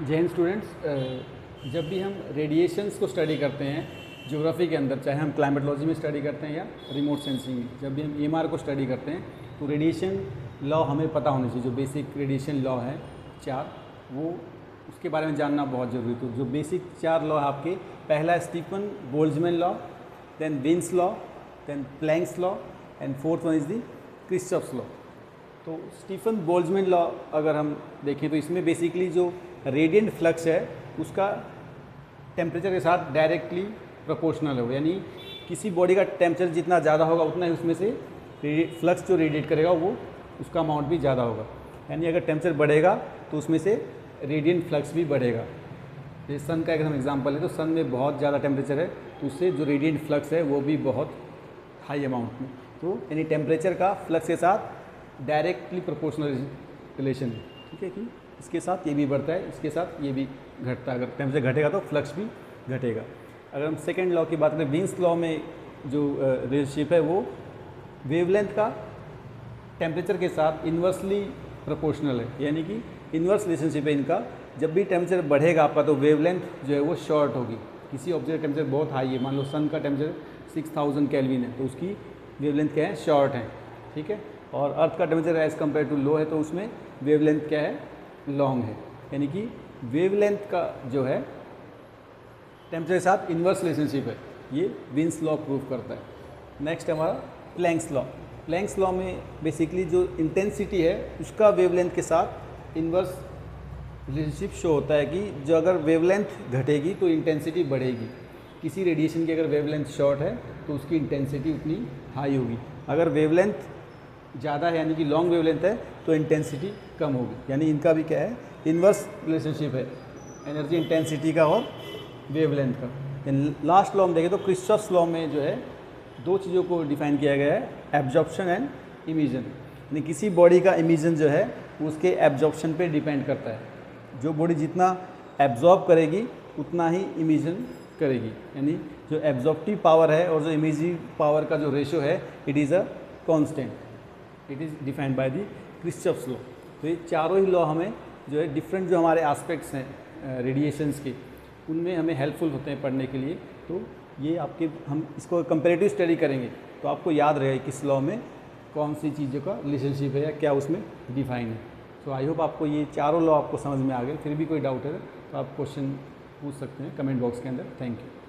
जय हिंद स्टूडेंट्स। जब भी हम रेडिएशंस को स्टडी करते हैं ज्योग्राफी के अंदर, चाहे हम क्लाइमेटोलॉजी में स्टडी करते हैं या रिमोट सेंसिंग में, जब भी हम ईएमआर को स्टडी करते हैं तो रेडिएशन लॉ हमें पता होनी चाहिए। जो बेसिक रेडिएशन लॉ है 4, वो उसके बारे में जानना बहुत ज़रूरी है। तो जो बेसिक 4 लॉ है आपके, पहला है Stefan Boltzmann law, then Wien's law, then Planck's law and fourth one is the Kirchhoff's law. तो स्टीफन बोल्ट्जमैन लॉ अगर हम देखें तो इसमें बेसिकली जो रेडिएंट फ्लक्स है उसका टेम्परेचर के साथ डायरेक्टली प्रोपोर्शनल है, यानी किसी बॉडी का टेम्परेचर जितना ज़्यादा होगा उतना ही उसमें से फ्लक्स जो रेडिएट करेगा वो उसका अमाउंट भी ज़्यादा होगा। यानी अगर टेम्परेचर बढ़ेगा तो उसमें से रेडिएंट फ्लक्स भी बढ़ेगा। जैसे सन का एक हम एग्जांपल है, तो सन में बहुत ज़्यादा टेम्परेचर है तो उससे जो रेडिएंट फ्लक्स है वो भी बहुत हाई अमाउंट में, तो यानी टेम्परेचर का फ्लक्स के साथ डायरेक्टली प्रोपोर्शनल रिलेशन है। ठीक है कि इसके साथ ये भी बढ़ता है, इसके साथ ये भी घटता है। अगर टेम्परेचर घटेगा तो फ्लक्स भी घटेगा। अगर हम सेकेंड लॉ की बात करें, विन्स लॉ में जो रिलेशनशिप है वो वेवलेंथ का टेम्परेचर के साथ इन्वर्सली प्रोपोर्शनल है, यानी कि इन्वर्स रिलेशनशिप है इनका। जब भी टेम्परेचर बढ़ेगा आपका तो वेवलेंथ जो है वो शॉर्ट होगी। किसी ऑब्जेक्ट टेम्परेचर बहुत हाई है, मान लो सन का टेम्परेचर 6000 केल्विन है तो उसकी वेवलेंथ क्या है, शॉर्ट है। ठीक है, और अर्थ का temperature as compare to low है तो उसमें वेवलेंथ क्या है, लॉन्ग है। यानी कि वेवलेंथ का जो है टेम्परेचर के साथ इन्वर्स रिलेशनशिप है, ये विन्स लॉ प्रूव करता है। नेक्स्ट हमारा प्लैंक्स लॉ। प्लैंक्स लॉ में बेसिकली जो इंटेंसिटी है उसका वेवलेंथ के साथ इन्वर्स रिलेशनशिप शो होता है कि जो अगर वेवलेंथ घटेगी तो इंटेंसिटी बढ़ेगी। किसी रेडिएशन की अगर वेवलेंथ शॉर्ट है तो उसकी इंटेंसिटी उतनी हाई होगी। अगर वेवलेंथ ज़्यादा है यानी कि लॉन्ग वेवलेंथ है तो इंटेंसिटी कम होगी। यानी इनका भी क्या है, इन्वर्स रिलेशनशिप है एनर्जी इंटेंसिटी का और वेवलेंथ का। लास्ट लॉ में देखें तो क्रिस्चॉफ्स लॉ में जो है 2 चीज़ों को डिफाइन किया गया है, एब्जॉर्प्शन एंड इमिशन। यानी किसी बॉडी का इमिशन जो है उसके एब्जॉर्प्शन पे डिपेंड करता है। जो बॉडी जितना एब्जॉर्ब करेगी उतना ही इमिशन करेगी। यानी जो एब्जॉर्प्टिव पावर है और जो इमिजिव पावर का जो रेशो है, it is a constant, it is defined by the Kirchhoff's law. तो ये चारों ही लॉ हमें जो है डिफरेंट जो हमारे एस्पेक्ट्स हैं रेडिएशंस के, उनमें हमें हेल्पफुल होते हैं पढ़ने के लिए। तो ये आपके, हम इसको कंपैरेटिव स्टडी करेंगे तो आपको याद रहेगा किस लॉ में कौन सी चीज़ों का रिलेशनशिप है या क्या उसमें डिफाइन है। तो आई होप आपको ये चारों लॉ आपको समझ में आ गए। फिर भी कोई डाउट है तो आप क्वेश्चन पूछ सकते हैं कमेंट बॉक्स के अंदर। Thank you.